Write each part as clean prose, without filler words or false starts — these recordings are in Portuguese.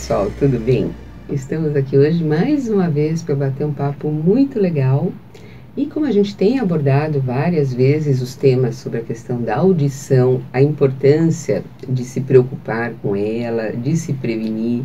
pessoal, tudo bem? Estamos aqui hoje mais uma vez para bater um papo muito legal. E como a gente tem abordado várias vezes os temas sobre a questão da audição, a importância de se preocupar com ela, de se prevenir,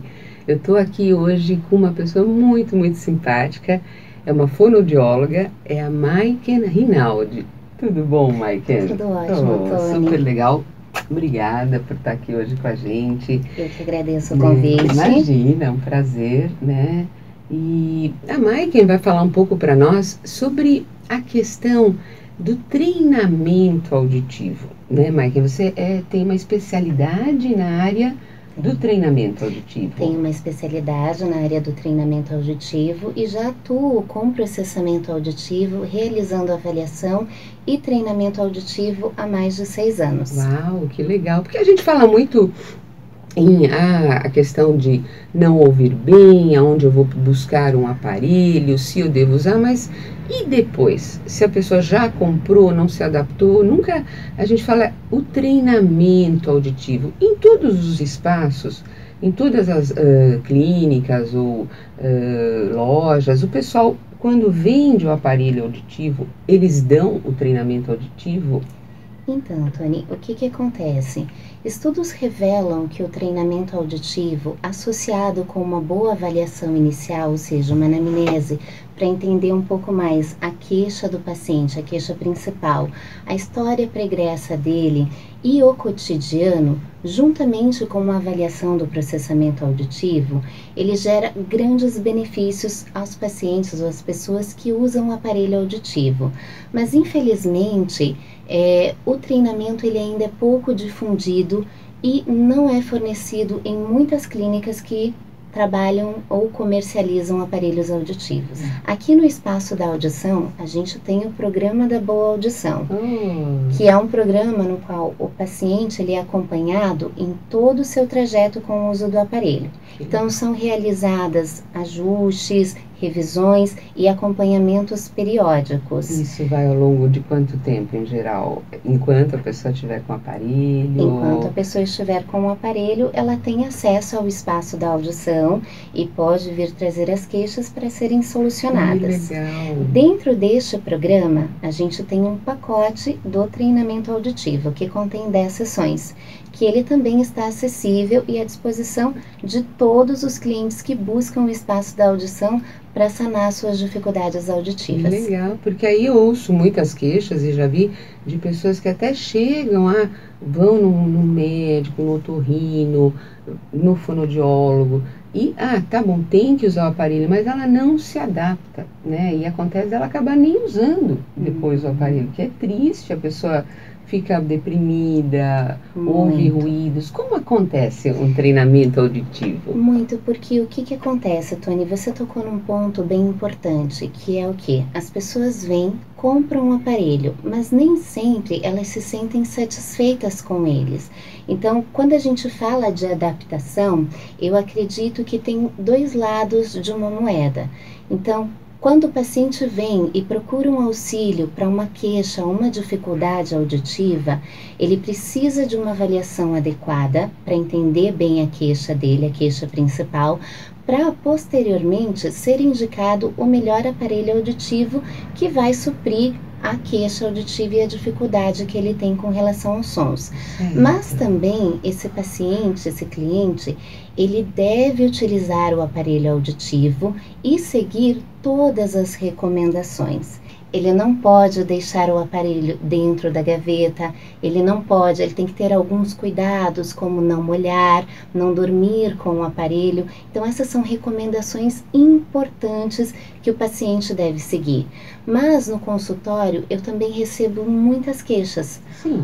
eu estou aqui hoje com uma pessoa muito, muito simpática. É uma fonoaudióloga, é a Maiken Rinaldi. Tudo bom, Maiken? Tudo ótimo, Tony. Super legal. Obrigada por estar aqui hoje com a gente. Eu que agradeço o convite. Imagina, é um prazer, né? E a Maiken vai falar um pouco para nós sobre a questão do treinamento auditivo, né, Maiken? Você tem uma especialidade na área do treinamento auditivo. Tenho uma especialidade na área do treinamento auditivo e já atuo com processamento auditivo, realizando avaliação e treinamento auditivo há mais de 6 anos. Uau, que legal! Porque a gente fala muito em a questão de não ouvir bem, aonde eu vou buscar um aparelho, se eu devo usar, mas e depois? Se a pessoa já comprou, não se adaptou, nunca a gente fala o treinamento auditivo em todos os espaços, em todas as clínicas ou lojas, o pessoal quando vende o aparelho auditivo, eles dão o treinamento auditivo? Então, Tony, o que acontece? Estudos revelam que o treinamento auditivo, associado com uma boa avaliação inicial, ou seja, uma anamnese, para entender um pouco mais a queixa do paciente, a queixa principal, a história pregressa dele e o cotidiano, juntamente com uma avaliação do processamento auditivo, ele gera grandes benefícios aos pacientes ou às pessoas que usam o aparelho auditivo. Mas, infelizmente, o treinamento ele ainda é pouco difundido e não é fornecido em muitas clínicas que trabalham ou comercializam aparelhos auditivos. Aqui no Espaço da Audição, a gente tem o programa da Boa Audição, que é um programa no qual o paciente ele é acompanhado em todo o seu trajeto com o uso do aparelho. Então, são realizadas ajustes, revisões e acompanhamentos periódicos. Isso vai ao longo de quanto tempo, em geral? Enquanto a pessoa estiver com o aparelho? Enquanto a pessoa estiver com o aparelho, ela tem acesso ao Espaço da Audição e pode vir trazer as queixas para serem solucionadas. Que legal! Dentro deste programa, a gente tem um pacote do treinamento auditivo, que contém 10 sessões, que ele também está acessível e à disposição de todos os clientes que buscam o Espaço da Audição para sanar suas dificuldades auditivas. Legal, porque aí eu ouço muitas queixas e já vi de pessoas que até chegam vão no médico, no otorrino, no fonoaudiólogo e, tá bom, tem que usar o aparelho, mas ela não se adapta, né? E acontece dela acabar nem usando depois o aparelho, que é triste, a pessoa fica deprimida, ouve ruídos. Como acontece um treinamento auditivo? Muito, porque o que acontece, Tony? Você tocou num ponto bem importante, que é o quê? As pessoas vêm, compram um aparelho, mas nem sempre elas se sentem satisfeitas com eles. Então, quando a gente fala de adaptação, eu acredito que tem 2 lados de uma moeda. Então, quando o paciente vem e procura um auxílio para uma queixa ou uma dificuldade auditiva, ele precisa de uma avaliação adequada para entender bem a queixa dele, a queixa principal, para posteriormente ser indicado o melhor aparelho auditivo que vai suprir a queixa auditiva e a dificuldade que ele tem com relação aos sons. Mas também esse paciente, esse cliente, ele deve utilizar o aparelho auditivo e seguir todas as recomendações. Ele não pode deixar o aparelho dentro da gaveta, ele tem que ter alguns cuidados, como não molhar, não dormir com o aparelho. Então, essas são recomendações importantes que o paciente deve seguir. Mas, no consultório, eu também recebo muitas queixas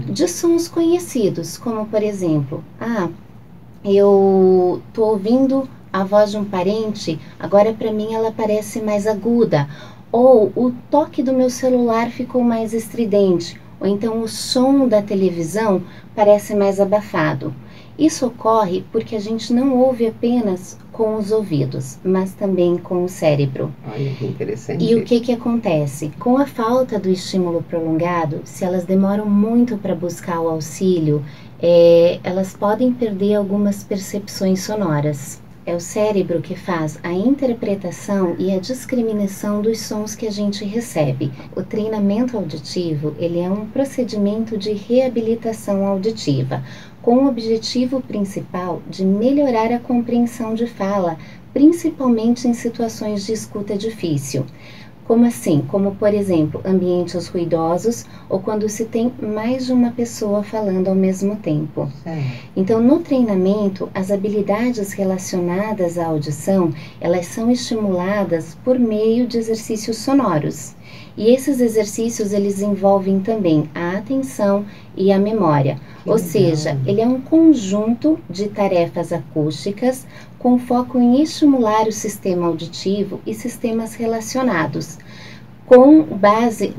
de sons conhecidos, como, por exemplo, eu estou ouvindo a voz de um parente, agora para mim ela parece mais aguda. Ou o toque do meu celular ficou mais estridente, ou então o som da televisão parece mais abafado. Isso ocorre porque a gente não ouve apenas com os ouvidos, mas também com o cérebro. Olha que interessante. E o que acontece? Com a falta do estímulo prolongado, se elas demoram muito para buscar o auxílio, elas podem perder algumas percepções sonoras. é o cérebro que faz a interpretação e a discriminação dos sons que a gente recebe. O treinamento auditivo, ele é um procedimento de reabilitação auditiva, com o objetivo principal de melhorar a compreensão de fala, principalmente em situações de escuta difícil. Como assim? Como, por exemplo, ambientes ruidosos ou quando se tem mais de uma pessoa falando ao mesmo tempo. Então, no treinamento, as habilidades relacionadas à audição, elas são estimuladas por meio de exercícios sonoros. E esses exercícios, eles envolvem também a atenção e a memória. Ou seja, ele é um conjunto de tarefas acústicas com foco em estimular o sistema auditivo e sistemas relacionados, com base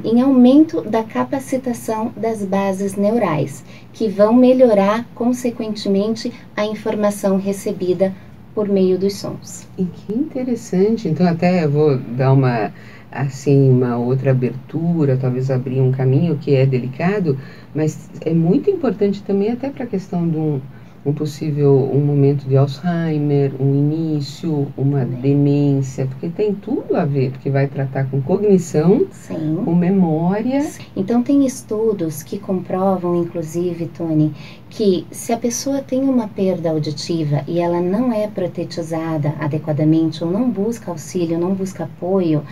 em aumento da capacitação das bases neurais, que vão melhorar, consequentemente, a informação recebida por meio dos sons. E que interessante. Então, até eu vou dar uma outra abertura, talvez abrir um caminho que é delicado, mas é muito importante também até para a questão de um momento de Alzheimer, um início, uma demência, porque tem tudo a ver, porque vai tratar com cognição, Sim. com memória. Então tem estudos que comprovam, inclusive, Tony, que se a pessoa tem uma perda auditiva e ela não é protetizada adequadamente, ou não busca auxílio, não busca apoio,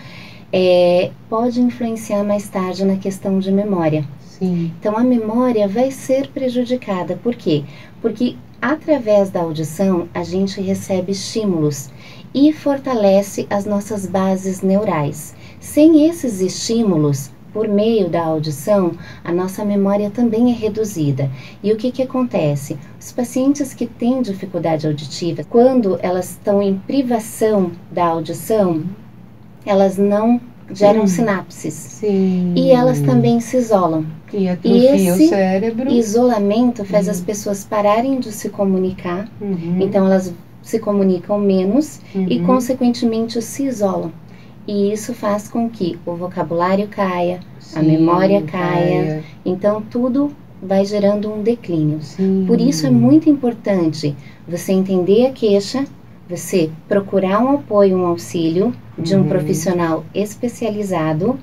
pode influenciar mais tarde na questão de memória. Sim. Então a memória vai ser prejudicada. Por quê? Porque através da audição a gente recebe estímulos e fortalece as nossas bases neurais. Sem esses estímulos, por meio da audição, a nossa memória também é reduzida. E o que acontece? Os pacientes que têm dificuldade auditiva, quando elas estão em privação da audição, elas não geram sinapses. Sim. E elas também se isolam. E atrofia o cérebro. Isolamento faz as pessoas pararem de se comunicar. Então elas se comunicam menos e consequentemente se isolam. E isso faz com que o vocabulário caia, a memória caia. Então tudo vai gerando um declínio. Sim. Por isso é muito importante você entender a queixa, você procurar um apoio, um auxílio de um profissional especializado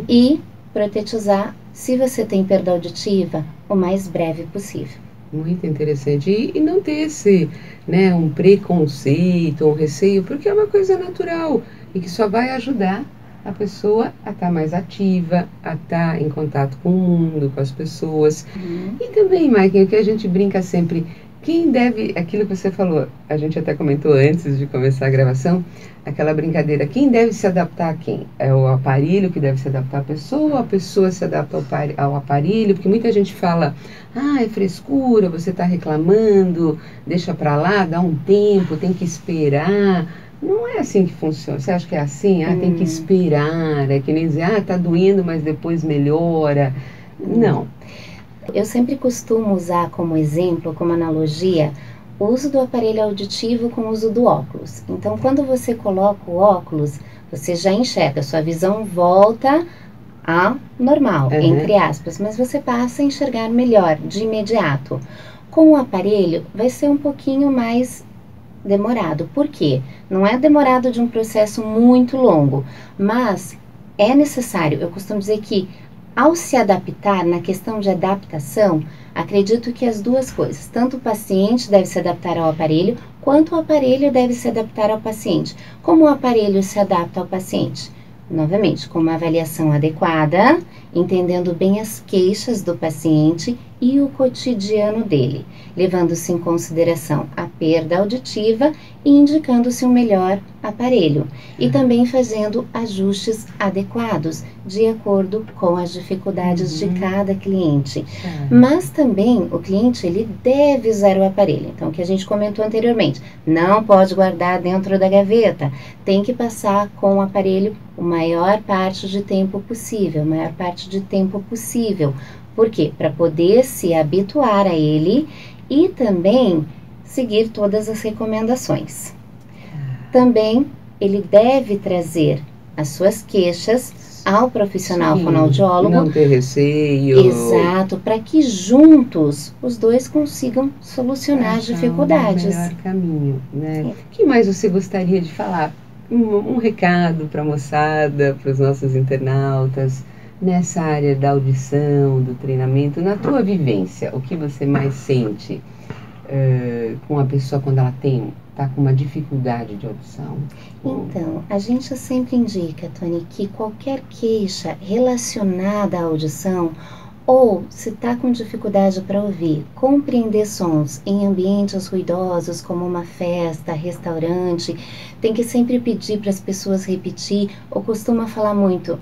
e protetizar, se você tem perda auditiva, o mais breve possível. Muito interessante. E não ter esse, um preconceito, um receio, porque é uma coisa natural e que só vai ajudar a pessoa a estar mais ativa, a estar em contato com o mundo, com as pessoas. E também, Maiken, o que a gente brinca sempre, aquilo que você falou, a gente até comentou antes de começar a gravação, aquela brincadeira, quem deve se adaptar a quem? É o aparelho que deve se adaptar à pessoa, a pessoa se adapta ao aparelho, porque muita gente fala, é frescura, você está reclamando, deixa pra lá, dá um tempo, tem que esperar. Não é assim que funciona. Você acha que é assim? Tem que esperar, é que nem dizer, tá doendo, mas depois melhora. Não. Eu sempre costumo usar como exemplo, como analogia, o uso do aparelho auditivo com o uso do óculos. Então, quando você coloca o óculos, você já enxerga, sua visão volta a normal, entre aspas, mas você passa a enxergar melhor, de imediato. Com o aparelho, vai ser um pouquinho mais demorado. Por quê? Não é demorado de um processo muito longo, mas é necessário. Eu costumo dizer que, ao se adaptar, na questão de adaptação, acredito que as duas coisas, tanto o paciente deve se adaptar ao aparelho, quanto o aparelho deve se adaptar ao paciente. Como o aparelho se adapta ao paciente? Novamente, com uma avaliação adequada, entendendo bem as queixas do paciente e o cotidiano dele, levando-se em consideração a perda auditiva e indicando-se um melhor aparelho. E também fazendo ajustes adequados, de acordo com as dificuldades de cada cliente. Mas também o cliente, ele deve usar o aparelho. Então, o que a gente comentou anteriormente, não pode guardar dentro da gaveta, tem que passar com o aparelho a maior parte de tempo possível, Por quê? Para poder se habituar a ele e também seguir todas as recomendações. Também ele deve trazer as suas queixas ao profissional Sim, fonoaudiólogo. não ter receio. Exato, para que juntos os dois consigam solucionar as dificuldades. O melhor caminho, né? É. O que mais você gostaria de falar? Um recado para a moçada, para os nossos internautas, nessa área da audição, do treinamento, na tua vivência, o que você mais sente com a pessoa quando ela está com uma dificuldade de audição? Então, a gente sempre indica, Tony, que qualquer queixa relacionada à audição, ou se está com dificuldade para ouvir, compreender sons em ambientes ruidosos, como uma festa, restaurante, tem que sempre pedir para as pessoas repetir, ou costuma falar muito,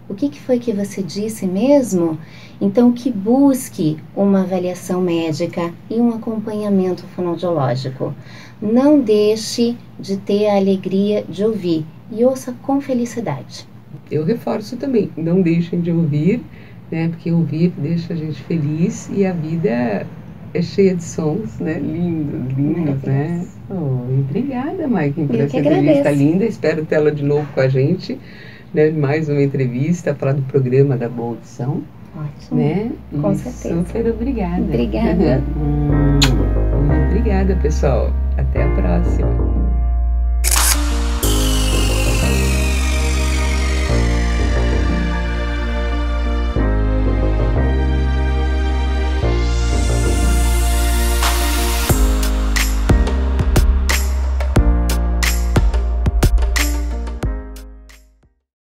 o que foi que você disse mesmo? Então, que busque uma avaliação médica e um acompanhamento fonoaudiológico. Não deixe de ter a alegria de ouvir e ouça com felicidade. Eu reforço também, não deixem de ouvir, né? Porque ouvir deixa a gente feliz e a vida é cheia de sons, né? Lindos, né? Obrigada, Maiken, por essa entrevista linda. Espero tê-la de novo com a gente, né? Mais uma entrevista, falar do programa da Boa Audição. Ótimo, né? Com certeza. Super obrigada. Obrigada. Obrigada, pessoal. Até a próxima.